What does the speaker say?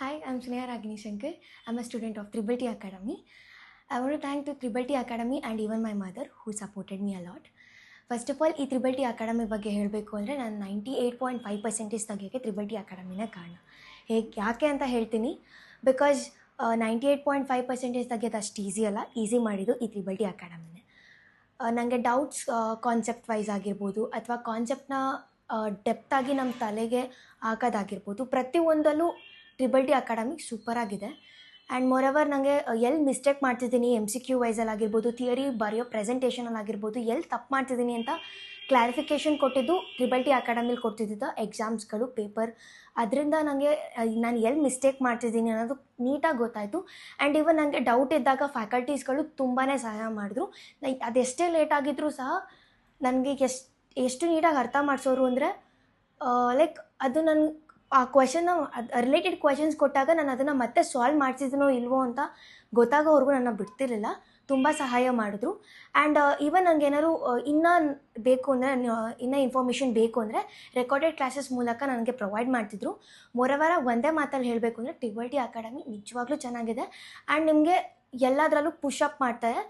Hi, I'm Sneha Ragini Shankar. I'm a student of Triple T Academy. I want to thank the Triple T Academy and even my mother who supported me a lot. First of all ಈ triple T academy ಬಗ್ಗೆ ಹೇಳಬೇಕು ಅಂದರೆ ನಾನು 98.5% ತೆಗಿಯೋಕ್ಕೆ triple T ಅಕಾಡೆಮಿನೇ ಕಾರಣ. ಯಾಕೆ ಅಂತ ಹೇಳ್ತೀನಿ. Because 98.5% ತೆಗಿಯೋದು ಅಷ್ಟು ಈಸಿ ಅಲ್ಲ. ಈಸಿ ಮಾಡಿದ್ದು ಈ ತ್ರಿಬಲ್ ಟಿ ಅಕಾಡೆಮಿನೇ. ನನಗೆ ಡೌಟ್ಸ್ ಕಾನ್ಸೆಪ್ಟ್ ವೈಸ್ ಆಗಿರ್ಬೋದು ಅಥವಾ ಕಾನ್ಸೆಪ್ಟ್ನ ಡೆಪ್ತಾಗಿ ನಮ್ಮ ತಲೆಗೆ ಹಾಕೋದಾಗಿರ್ಬೋದು, ಪ್ರತಿಯೊಂದಲ್ಲೂ ತ್ರಿಬಲ್ ಟಿ ಅಕಾಡೆಮಿ ಸೂಪರಾಗಿದೆ. ಆ್ಯಂಡ್ ಮೋರೆವರ್ ನನಗೆ ಎಲ್ಲಿ ಮಿಸ್ಟೇಕ್ ಮಾಡ್ತಿದ್ದೀನಿ MCQ ವೈಸಲ್ಲಿ ಆಗಿರ್ಬೋದು, ಥಿಯರಿ ಬರೆಯೋ ಪ್ರೆಸೆಂಟೇಷನಲ್ಲಿ ಆಗಿರ್ಬೋದು, ಎಲ್ಲಿ ತಪ್ಪು ಮಾಡ್ತಿದ್ದೀನಿ ಅಂತ ಕ್ಲಾರಿಫಿಕೇಷನ್ ಕೊಟ್ಟಿದ್ದು ತ್ರಿಬಲ್ ಟಿ ಅಕಾಡೆಮಿಲಿ ಕೊಡ್ತಿದ್ದ ಎಕ್ಸಾಮ್ಸ್ಗಳು ಪೇಪರ್. ಅದರಿಂದ ನನಗೆ ನಾನು ಎಲ್ಲಿ ಮಿಸ್ಟೇಕ್ ಮಾಡ್ತಿದ್ದೀನಿ ಅನ್ನೋದು ನೀಟಾಗಿ ಗೊತ್ತಾಯಿತು. ಆ್ಯಂಡ್ ಇವನ್ ನನಗೆ ಡೌಟ್ ಇದ್ದಾಗ ಫ್ಯಾಕಲ್ಟೀಸ್ಗಳು ತುಂಬಾ ಸಹಾಯ ಮಾಡಿದ್ರು. ಅದೆಷ್ಟೇ ಲೇಟ್ ಆಗಿದ್ದರೂ ಸಹ ನನಗೆ ಎಷ್ಟು ನೀಟಾಗಿ ಅರ್ಥ ಮಾಡಿಸೋರು ಅಂದರೆ ಲೈಕ್ ಅದು ನನ್ನ ಆ ಕ್ವೆಶನ್ನ ರಿಲೇಟೆಡ್ ಕ್ವೆಶನ್ಸ್ ಕೊಟ್ಟಾಗ ನಾನು ಅದನ್ನು ಮತ್ತೆ ಸಾಲ್ವ್ ಮಾಡ್ತಿದ್ದೀನೋ ಇಲ್ವೋ ಅಂತ ಗೊತ್ತಾಗೋವರೆಗೂ ನನ್ನ ಬಿಡ್ತಿರ್ಲಿಲ್ಲ. ತುಂಬ ಸಹಾಯ ಮಾಡಿದ್ರು. ಆ್ಯಂಡ್ ಈವನ್ ನನಗೆ ಏನಾದ್ರು ಇನ್ನೂ ಬೇಕು ಅಂದರೆ ಇನ್ನೂ ಇನ್ಫಾರ್ಮೇಷನ್ ಬೇಕು ಅಂದರೆ ರೆಕಾರ್ಡೆಡ್ ಕ್ಲಾಸಸ್ ಮೂಲಕ ನನಗೆ ಪ್ರೊವೈಡ್ ಮಾಡ್ತಿದ್ರು. ಮೋರವರ ಒಂದೇ ಮಾತಲ್ಲಿ ಹೇಳಬೇಕು ಅಂದರೆ ತ್ರಿಬಲ್ ಟಿ ಅಕಾಡೆಮಿ ನಿಜವಾಗ್ಲೂ ಚೆನ್ನಾಗಿದೆ. ಆ್ಯಂಡ್ ನಿಮಗೆ ಎಲ್ಲದರಲ್ಲೂ ಪುಷಪ್ ಮಾಡ್ತಾರೆ.